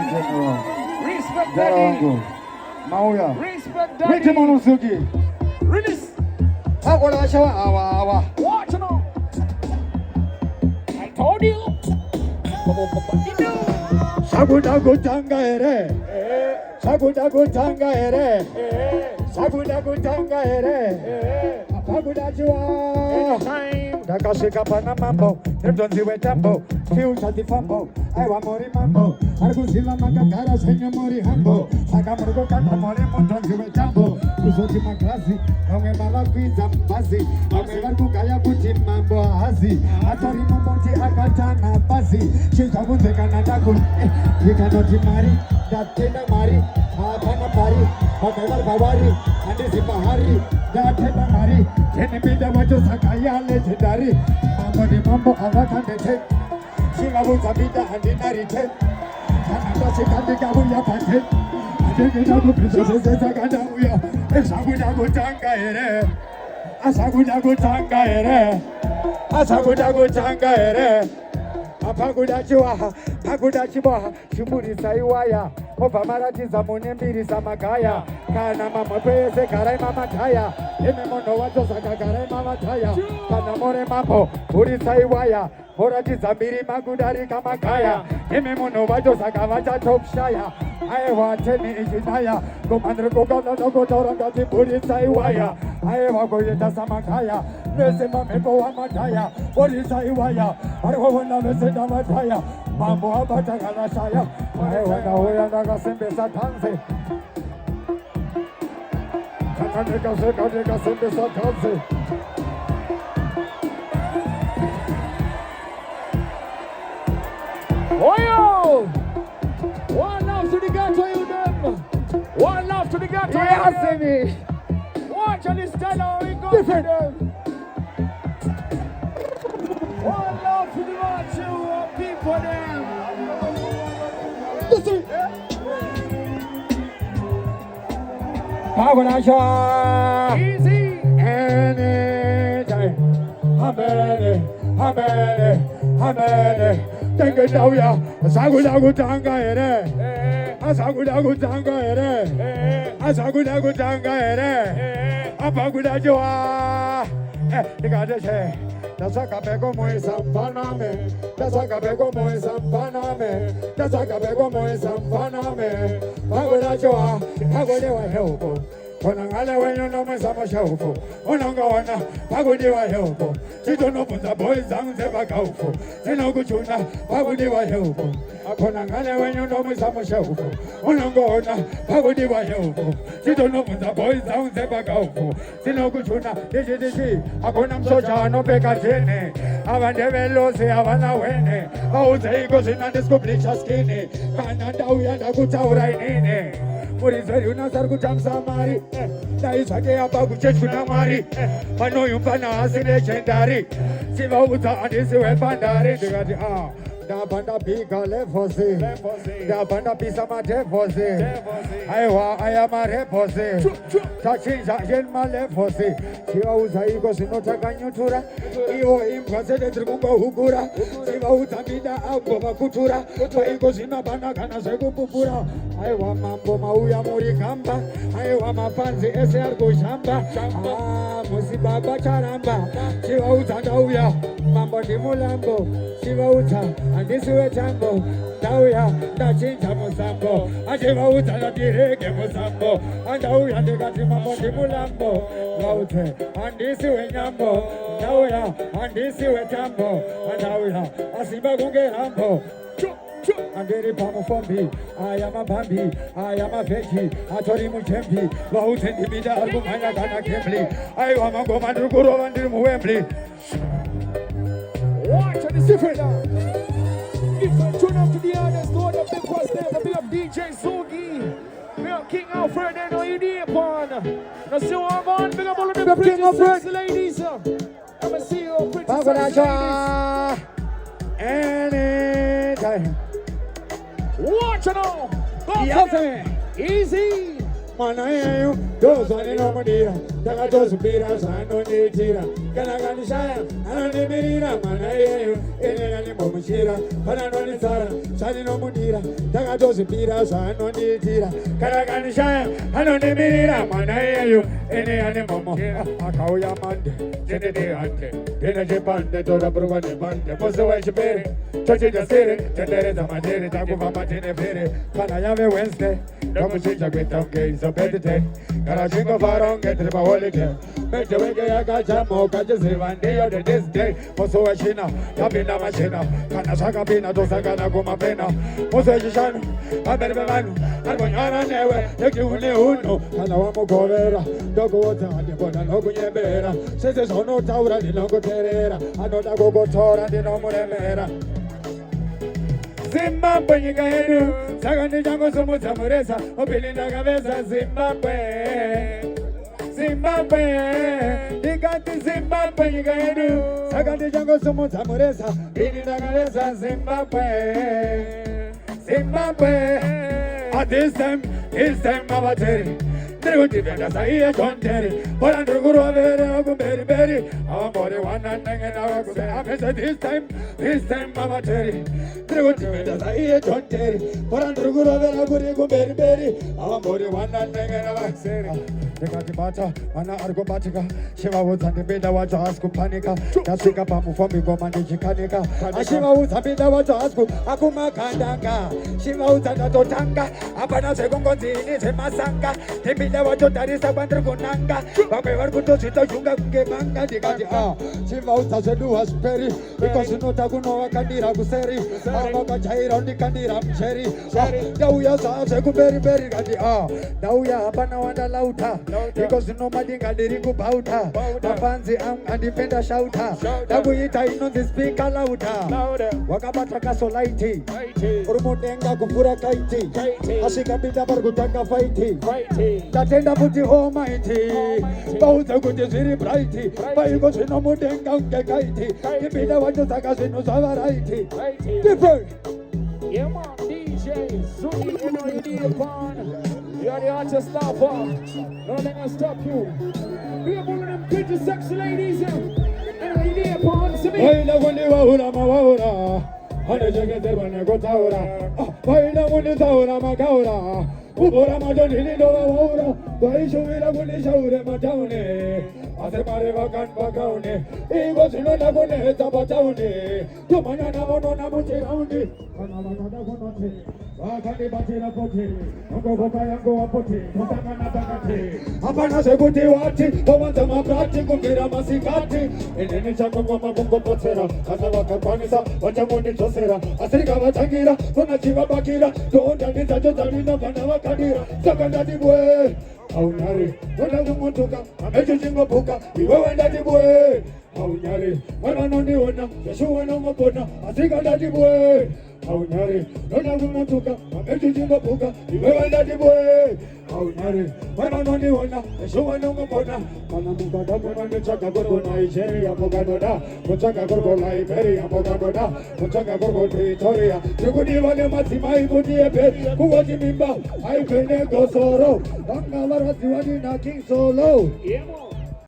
General. Respect Jarango. daddy. Mauya. Respect daddy. Wait a minute, Sugi. Release. Awa awa. Watch now. I told you. Sagudagu tanga ere. Sagudagu tanga ere. Sagudagu tanga ere. Apagudajua. Dakashika pana mambo. Mdonzi wetambo. Future the fambo. Aiwa mori mambo. Arguzila makakara senyo mori hambo. Saka mrugo kaka mori mdonzi wetambo. Kusoti makrasi. Onge malakwiza mbazi. Onge gargu kaya kuti mambo hazi. Atari mumonti akatana bazi. Shika kunze kanada kun. You cannot marry. That tena mari. Apana pari. Pakevar bawari. Andi sipahari. That tena mari. Tene bida wajo sakaya legendary. Mambo di mambo awakande te. Shinga buta bida andi narite. Kanada sikandi gabu ya pate. Andi gabu princess sakanda uya. Asagudagu tanga ere. Asagudagu tanga ere. Asagudagu tanga ere. Apagudachiwa, pagudachiwa, shimuri saiwaya. Ova marati za munembiri za magaya. Kana mama pese karai mama taya. Eme mono wazo saka karai mama taya. Kana more mambo, uri saiwaya. Morati za miri magudari kama kaya. Eme mono wazo saka wacha topshaya. Aewa teni ijinaya. Gomandre gogana nogo torangati uri saiwaya. Aewa goyeta samakaya. Nese mamebo wa mataya. Uri saiwaya. Arho na nese na mataya. Mambo abata kana shaya. Aewa na hoya na gasembe satanze. Kakaneka se kaneka sembe satanze. Oyo! One love to the ghetto, you them. One love to the ghetto. Yeah, me. Watch on this style how we go Different. to them. One love to the macho people them. Listen. Pagunasha. Easy. Anytime. Hamene. Think it now, yeah. Sagudagu tanga ere. Asagudagu tanga ere. Asagudagu tanga ere. Apagudajua. Nigadeshe. Dasaka bego moi sampaname. Dasaka bego moi sampaname. Dasaka bego moi sampaname. Pagudajua. Pagudewa helpo. Konangale wenyo no mwesamo shaufu. Onanga wana pagudiwa helpo. Chito no punza boy zanze bakaufu. Zina kuchuna pagudiwa helpo. Konangale wenyo no mwesamo shaufu. Onanga wana pagudiwa helpo. Chito no punza boy zanze bakaufu. Zina kuchuna dishi. Akona msocha no peka chene. Avandevelo se avana wene. Auze iko zina diskuplisha skini. Kananda uyanda kutaura inine. Murizari unasar kutamsa mari. Daisake hapa kuchechuna mari. Panoyu mpana asile chendari. Siva uta anisiwe pandari. Digati da banda pika lefosi. Da banda pisa matefosi. Aiwa ayama reposi. Tachinja yenma lefosi. Siva uza iko sinotaka nyutura. Iyo impwasede trikumba hukura. Siva uta mida agoma kutura. Paiko sina banda kana sekupupura. Aiwa mambo mauya muri kamba. Aiwa mafanzi ese argo shamba. Musibaba charamba. Siva uta ndauya. Mambo di mulambo. Siva uta andisiwe tambo. Ndauya ndachinja musambo. Siva uta ndadirege musambo. Andauya ndikati mambo di mulambo. Laute andisiwe nyambo. Ndauya andisiwe tambo. Andauya asiba kungerambo. Anderi pamo fombi, I am a bambi, I am a veggie, I told him tempi, Laut and Dimida, Albumana Gana Kembly, I am a go and Guru and Wembley. Watch on the different now. Different tune up to the others, Lord of the cross there, the big of DJ Sugi. We are King Alfred, they know you deep on. Now see what I'm on, big up all of the pretty sexy ladies. I'ma see you pretty sexy ladies. Anytime. Watch it all. Yes, Easy. Man, I hear you. Those on no Madira, Tagatos Pira, Sano Tira, Kanaganishaya, Ananimirina, Manayo, Any Momashira, Pananonisara, Sanino Mudira, Tagatos Pira, Sano Tira, Kanaganishaya, Ananimirina, Manayo, any animal, Akauya Mande, Jenny Ante, Pena Pande, Dora Bruvane Bande, Mosa Pere, touching the city, Tendere, the Madere, Taguva Matine Pere, Panayame Wednesday, Domusha with them games of Bedite, Karajingo Farong, get the holiday, make the way I got Jamo, catches one day or this day, Moso Ashina, Tabina Machina, Kanasaka Pina, Dosagana Goma Pena, Mosa Shishano, Abermanu, Arbonana never, take you Uno, Kanawamo Govera, Dogota, and the Bonanogo Yebera, says there's no Taura, the Longo Terra, and not a Gogo Tora, the Nomo Mera. Zimbabwe nyika yedu saka ndichangosomudza mureza opinda kaveza Zimbabwe Zimbabwe ndikati Zimbabwe nyika yedu saka ndichangosomudza mureza opinda kaveza Zimbabwe Zimbabwe this time avateri ndikutivenda saiye chonteri bora ndikurovera kumberi avambori wananengenavakuamesa this time avateri ndikutivenda saiye chonteri bora ndikurovera kuri kumberi avambori wananengenavaseri ndikatibata vana ari kubatika shivaudza ndipinda wacho hasi kupanika ndasvika pamufombi ngoma ndichikanika ashivaudza pinda wacho hasi akumakandanga shivaudza ndatotanga hapana zvekungonzini zvemasanga ndipinda wacho tarisa kwandiri kunanga vamwe vari kutozvita zhunga kunge manga ndikati shivaudza zvedu hazviperi iko zvinota kunovakandira kuseri vakajaira undikandira mucheri ndauya zvazvekumberi kati ndauya hapana wandalauta iko zvino madinga ndiri kubauta mafanzi andipenda shauta ndakuita inonzi spika lauta wakabata kasolaiti uri mudenga kuvhura kaiti asvikapinda pari kutanga faiti ndatenda kuti homaiti baudze kuti zviri brighti paiko zvino mudenga unge kaiti ndipinda wacho saka zvinhu zvava raiti different. Yeah, man, DJ Zuni, you know you need a pan. You're the artist stopper. Nothing will stop you. We are one of them pretty sexy ladies, yeah. And you need a pan, see me. Baila kundi wahura mawahura Hane jengete bane kotaura Baila kundi saura makaura Ubora majoni lindo wahura Baishuvira kundi shaure mataune Asemare vakan vakaune Igo sinona kundi heta bataune Tumanya na mono na muchiraundi Kana wakada kunote Wakani batira poti Nongo boka yango wapoti Mutanga na bakati Hapana sekuti wati Omanza mabrati kumbira masikati Inini chako kwa mabungo potsera Kasa wakakwanisa Wachamundi tosera Asirika wachangira Kona chiva bakira Tuonda nisa jozalina Vana wakadira Sakanda dibwe Aunyari Wenda kumotuka Amechu jingo puka Iwe wenda dibwe Aunyari Wana nondi wana Yeshu wana mabona Asirika dibwe Aunyari Wenda kumotuka Amechu jingo puka Iwe wenda dibwe Aunyari Wana nondi wana Yeshu wana mabona Kana mukada kumane chaka gorgo Nigeria Muganoda Muchaka gorgo Liberia Muganoda Muchaka gorgo Pretoria Yukuni wale matima Ibuni epe Kuwaji mimba Aipene gosoro Banga warasi wadi na King Solo. Yeah, man.